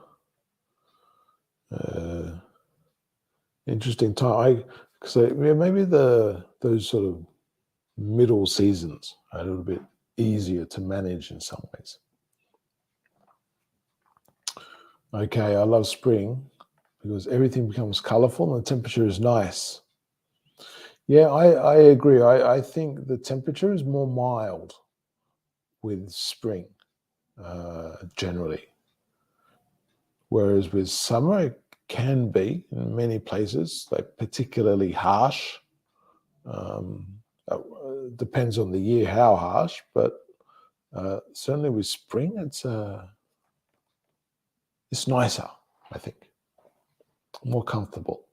interesting time. Maybe those sort of middle seasons are a little bit easier to manage in some ways. Okay, I love spring because everything becomes colorful and the temperature is nice. Yeah, I agree. I think the temperature is more mild with spring generally, whereas with summer it can be in many places like particularly harsh. Depends on the year how harsh, but certainly with spring it's nicer, I think, more comfortable.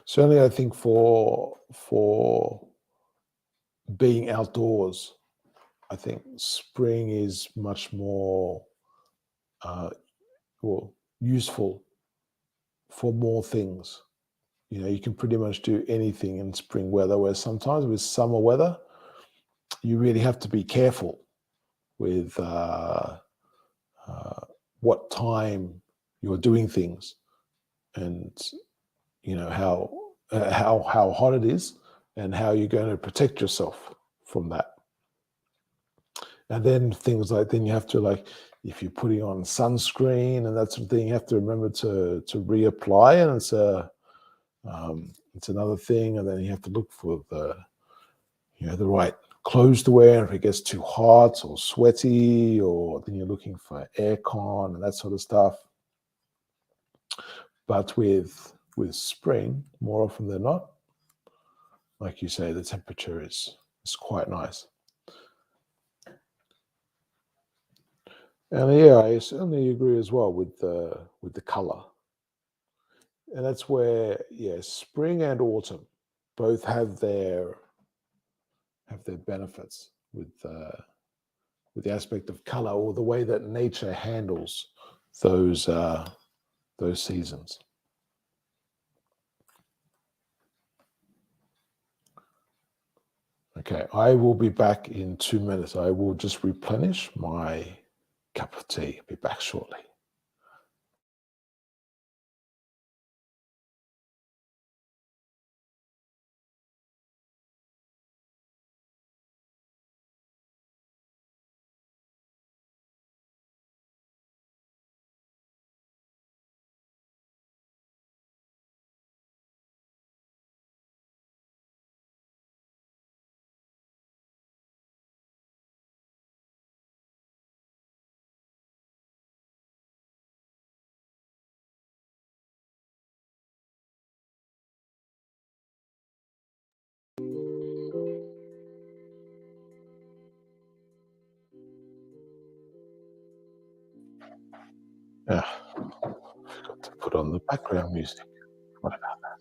Certainly, I think for being outdoors, I think spring is much more useful for more things. You can pretty much do anything in spring weather, where sometimes with summer weather, you really have to be careful with what time you're doing things, and how hot it is, and how you're going to protect yourself from that. And then things like, then you have to, like, if you're putting on sunscreen and that sort of thing, you have to remember to reapply, and it's another thing. And then you have to look for the right clothes to wear. If it gets too hot or sweaty, or then you're looking for aircon and that sort of stuff. But with spring, more often than not, like you say, the temperature is quite nice. And yeah, I certainly agree as well with the color. And that's where, spring and autumn both have their benefits with the aspect of color, or the way that nature handles those seasons. Okay, I will be back in 2 minutes. I will just replenish my cup of tea. I'll be back shortly. Yeah, forgot to put on the background music. What about that?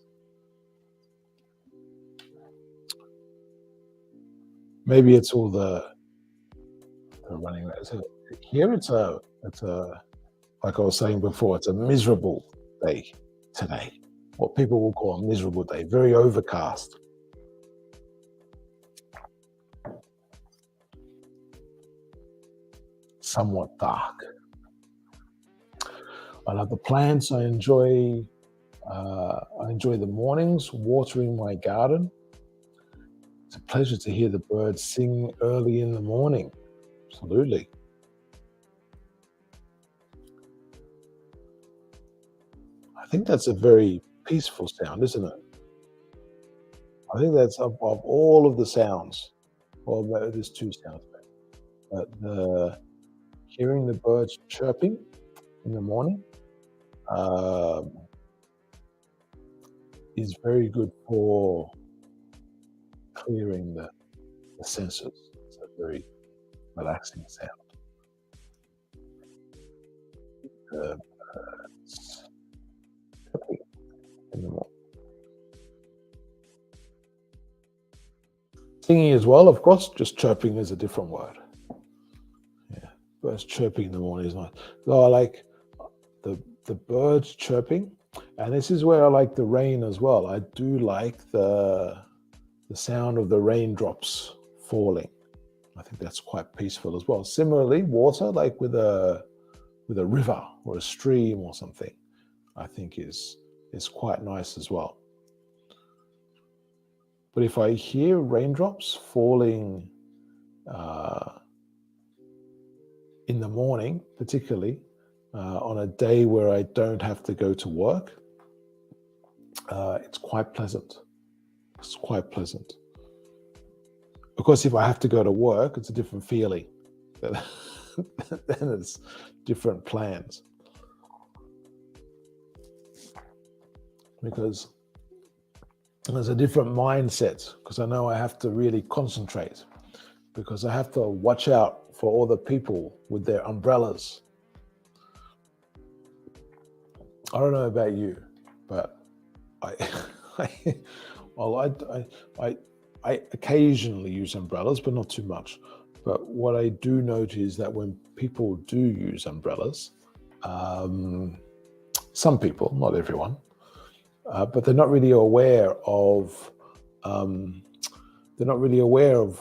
Maybe it's all the running around. So here it's a like I was saying before, it's a miserable day today. What people will call a miserable day. Very overcast. Somewhat dark. I love the plants. I enjoy the mornings watering my garden. It's a pleasure to hear the birds sing early in the morning. Absolutely. I think that's a very peaceful sound, isn't it? I think that's of all of the sounds. Well, there's two sounds, but the hearing the birds chirping in the morning um, is very good for clearing the senses. It's a very relaxing sound. The birds chirping in the morning. Singing as well, of course, just chirping is a different word. Yeah, birds chirping in the morning is nice. So I like the birds chirping, and this is where I like the rain as well. I do like the sound of the raindrops falling. I think that's quite peaceful as well. Similarly, water, like with a river or a stream or something, I think is quite nice as well. But if I hear raindrops falling uh, in the morning, particularly on a day where I don't have to go to work, it's quite pleasant. It's quite pleasant. Of course, if I have to go to work, it's a different feeling. Then it's different plans because there's a different mindset because I know I have to really concentrate because I have to watch out for all the people with their umbrellas. I don't know about you, but I, I, well, I occasionally use umbrellas, but not too much. But what I do notice is that when people do use umbrellas, um, some people, not everyone, but they're not really aware of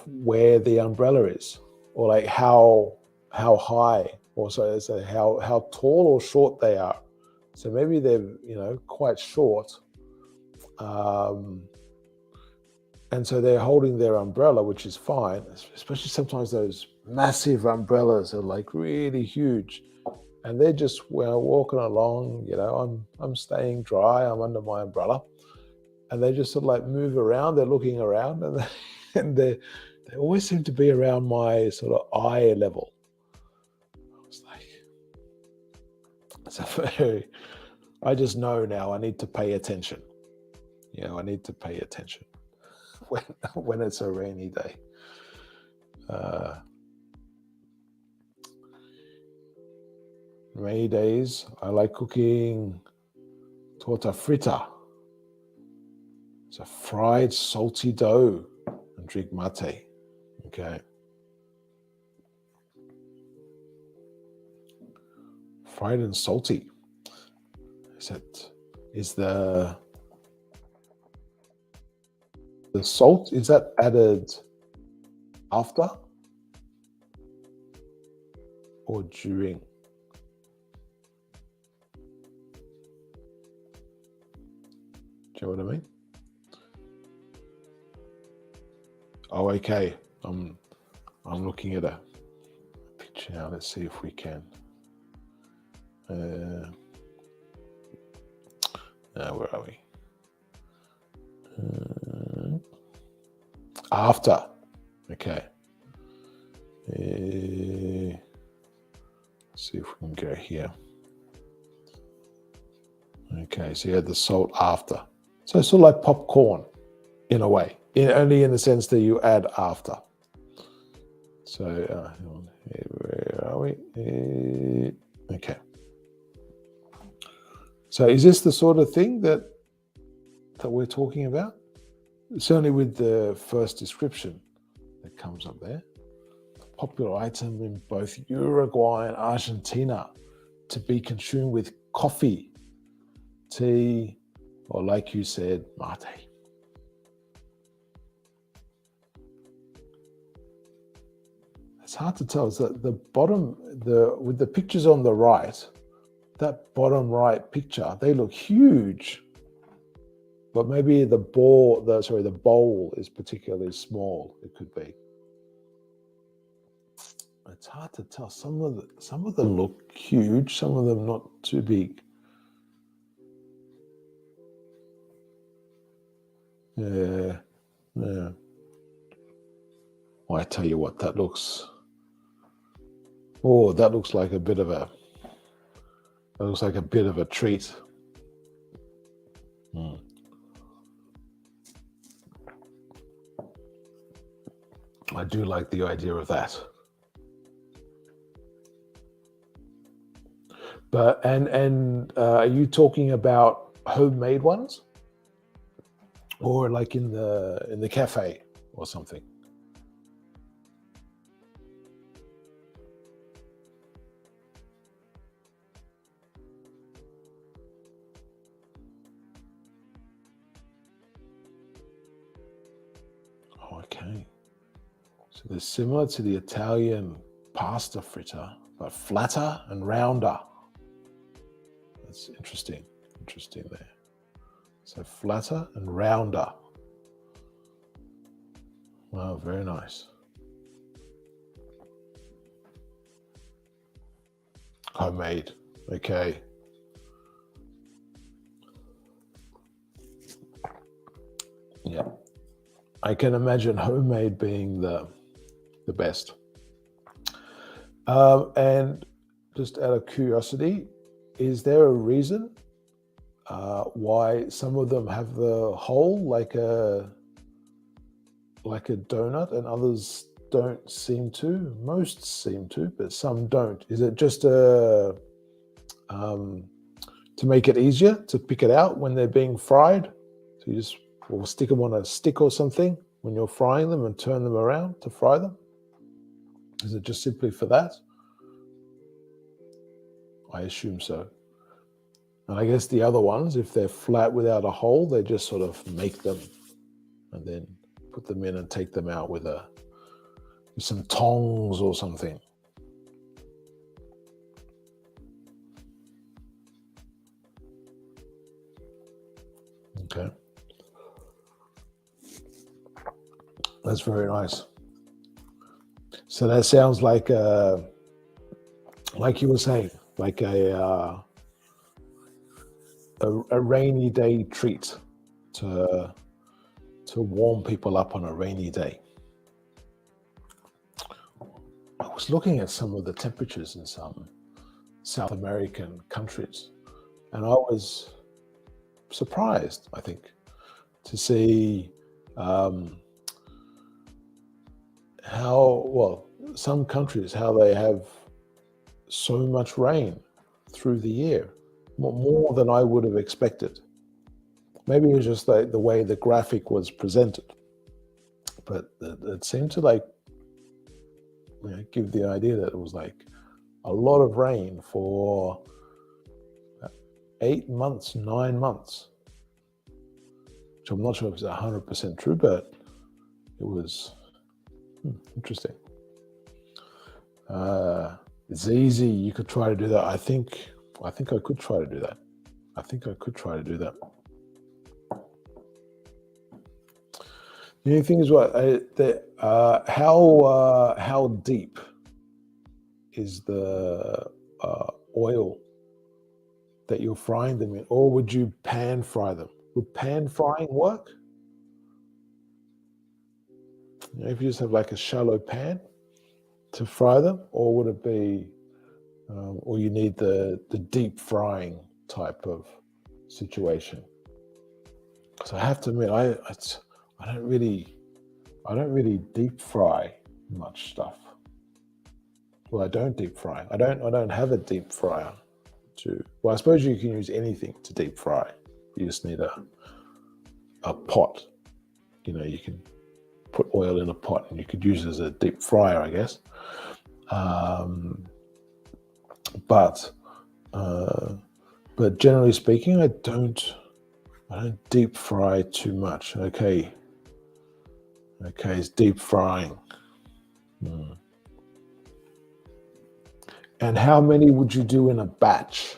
where the umbrella is, or like how high, or so how tall or short they are. So maybe they're quite short, um, and so they're holding their umbrella, which is fine. Especially sometimes those massive umbrellas are like really huge, and they're just walking along. I'm staying dry. I'm under my umbrella, and they just sort of like move around. They're looking around, and they always seem to be around my sort of eye level. It's like it's a very. I just know now I need to pay attention. I need to pay attention when it's a rainy day. Rainy days, I like cooking torta frita. It's a fried salty dough and drink mate. Okay. Fried and salty. Is the salt, is that added after or during? Do you know what I mean? Oh, okay. I'm looking at a picture now. Let's see if we can. Where are we? After. Okay. Let's see if we can go here. Okay, so you had the salt after. So it's sort of like popcorn in a way, only in the sense that you add after. So where are we? Okay. So is this the sort of thing that we're talking about? Certainly with the first description that comes up there. Popular item in both Uruguay and Argentina to be consumed with coffee, tea, or like you said, mate. It's hard to tell. It's the bottom, with the pictures on the right, that bottom right picture, they look huge. But maybe the bowl is particularly small. It could be. It's hard to tell. Some of them look huge. Some of them not too big. Yeah, yeah. Well, I tell you what, that looks. Oh, that looks like a bit of a. That looks like a bit of a treat. Mm. I do like the idea of that. But and are you talking about homemade ones, or like in the cafe or something? Okay, so they're similar to the Italian pasta fritter, but flatter and rounder. That's interesting. Interesting there. So flatter and rounder. Wow, very nice. Homemade. Okay. Yeah. I can imagine homemade being the best. And just out of curiosity, is there a reason why some of them have the hole like a donut and others don't seem to? Most seem to, but some don't. Is it just to make it easier to pick it out when they're being fried? So you just or stick them on a stick or something when you're frying them and turn them around to fry them? Is it just simply for that? I assume so. And I guess the other ones, if they're flat without a hole, they just sort of make them and then put them in and take them out with some tongs or something. Okay. That's very nice. So that sounds like you were saying, like a rainy day treat to warm people up on a rainy day. I was looking at some of the temperatures in some South American countries, and I was surprised, I think, to see some countries, how they have so much rain through the year, more than I would have expected. Maybe it was just the way the graphic was presented, but it seemed to give the idea that it was like a lot of rain for 8 months, 9 months, which I'm not sure if it's 100% true, but it was interesting. It's easy. You could try to do that. I think I could try to do that. The only thing is how deep is the oil that you're frying them in, or would you pan fry them? Would pan frying work? If you just have like a shallow pan to fry them, or would it be, or you need the deep frying type of situation? Because I have to admit, I don't really deep fry much stuff. Well, I don't deep fry. I don't have a deep fryer. Well, I suppose you can use anything to deep fry. You just need a pot. You can put oil in a pot, and you could use it as a deep fryer, I guess. But generally speaking, I don't deep fry too much. Okay, it's deep frying. And how many would you do in a batch?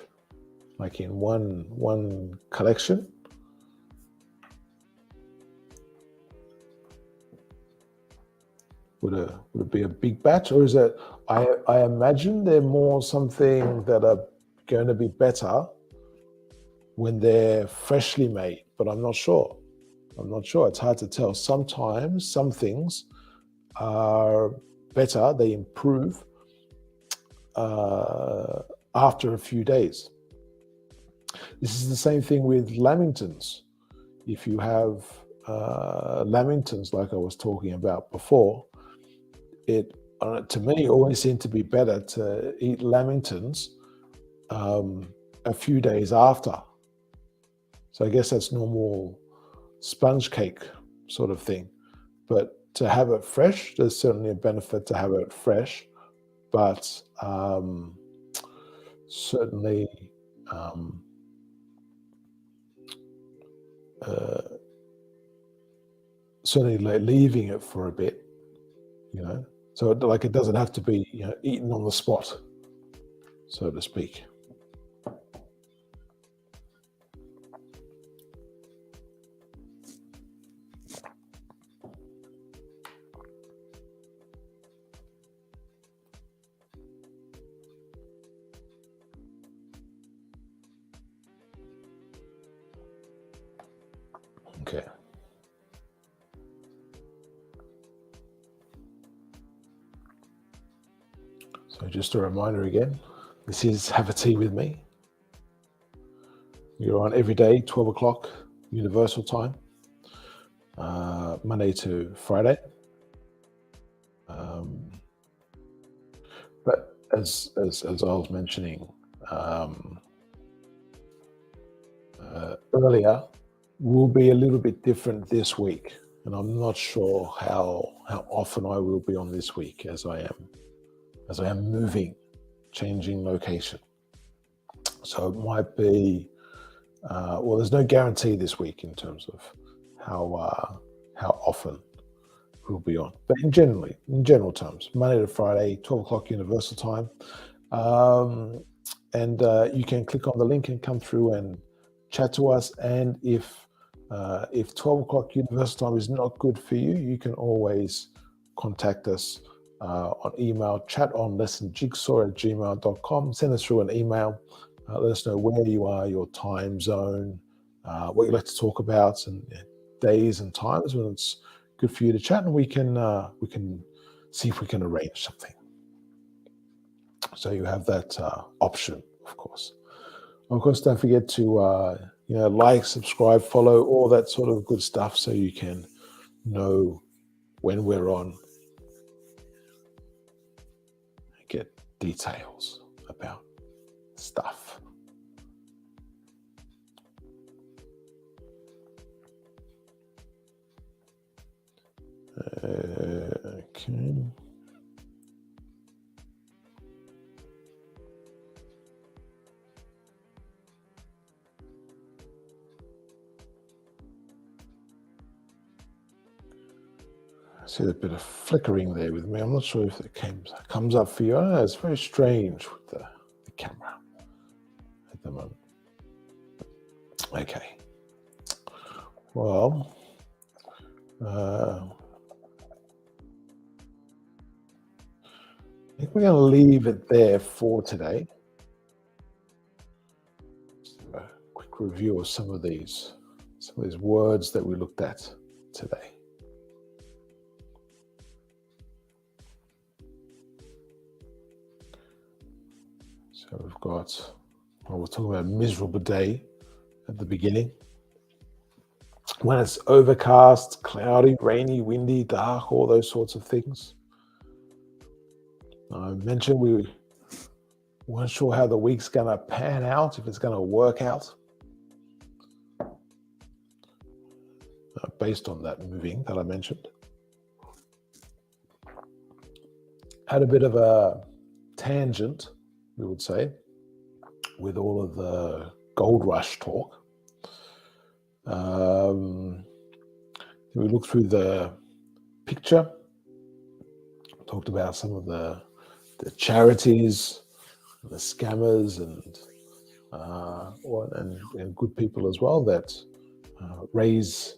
Like in one collection? Would it be a big batch, or is it? I imagine they're more something that are going to be better when they're freshly made, but I'm not sure. I'm not sure. It's hard to tell. Sometimes some things are better, they improve after a few days. This is the same thing with lamingtons. If you have lamingtons, like I was talking about before, it to me always seemed to be better to eat lamingtons a few days after. So I guess that's normal sponge cake sort of thing. But to have it fresh, there's certainly a benefit to have it fresh. But certainly, uh, certainly like leaving it for a bit, So like it doesn't have to be eaten on the spot, so to speak. Okay. So just a reminder again, this is Have a Tea with Me. You're on every day, 12 o'clock Universal Time, Monday to Friday. But as I was mentioning earlier, will be a little bit different this week, and I'm not sure how often I will be on this week as I am moving, changing location. So it might be well, there's no guarantee this week in terms of how often we'll be on, but in general terms, Monday to Friday, 12 o'clock Universal Time, and you can click on the link and come through and chat to us. And if 12 o'clock Universal Time is not good for you, you can always contact us on email, chat on lessonjigsaw@gmail.com. Send us through an email. Let us know where you are, your time zone, what you'd like to talk about, and days and times when it's good for you to chat, and we can see if we can arrange something. So you have that option, of course. Of course, don't forget to like, subscribe, follow, all that sort of good stuff, so you can know when we're on, get details about stuff. Okay. I see a bit of flickering there with me. I'm not sure if it comes up for you. It's very strange with the camera at the moment. Okay. Well, I think we're going to leave it there for today. Just a quick review of some of these words that we looked at today. So we've got, we're talking about a miserable day at the beginning. When it's overcast, cloudy, rainy, windy, dark, all those sorts of things. I mentioned we weren't sure how the week's going to pan out, if it's going to work out. Based on that moving that I mentioned. Had a bit of a tangent, we would say, with all of the gold rush talk. We looked through the picture, talked about some of the charities, the scammers, and good people as well that raise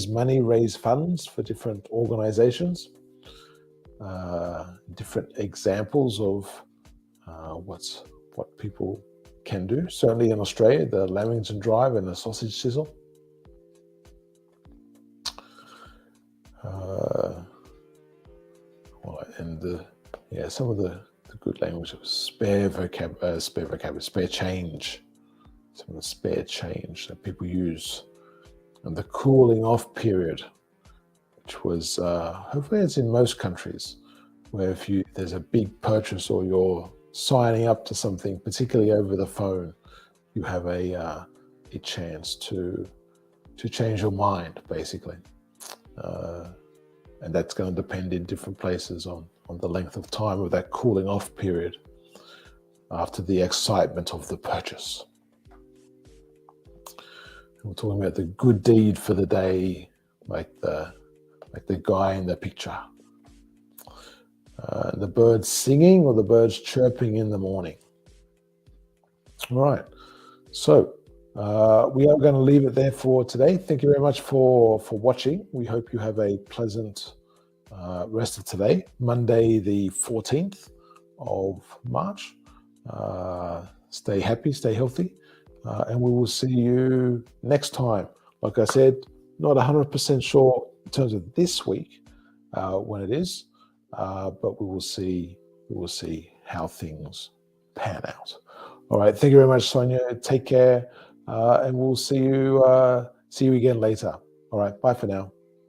money, raise funds for different organizations. Different examples of what people can do. Certainly in Australia, the Lamington Drive and the sausage sizzle. Yeah, some of the good language was spare change. Some of the spare change that people use, and the cooling off period, which was hopefully it's in most countries, where if there's a big purchase or you're signing up to something, particularly over the phone, you have a chance to change your mind, basically, and that's going to depend in different places on the length of time of that cooling off period after the excitement of the purchase. We're talking about the good deed for the day, like the guy in the picture. The birds singing or the birds chirping in the morning. All right. So we are going to leave it there for today. Thank you very much for watching. We hope you have a pleasant rest of today, Monday the 14th of March. Stay happy, stay healthy, and we will see you next time. Like I said, not 100% sure in terms of this week when it is, but we will see how things pan out. All right, thank you very much, Sonia. Take care, and we'll see you again later. All right, bye for now.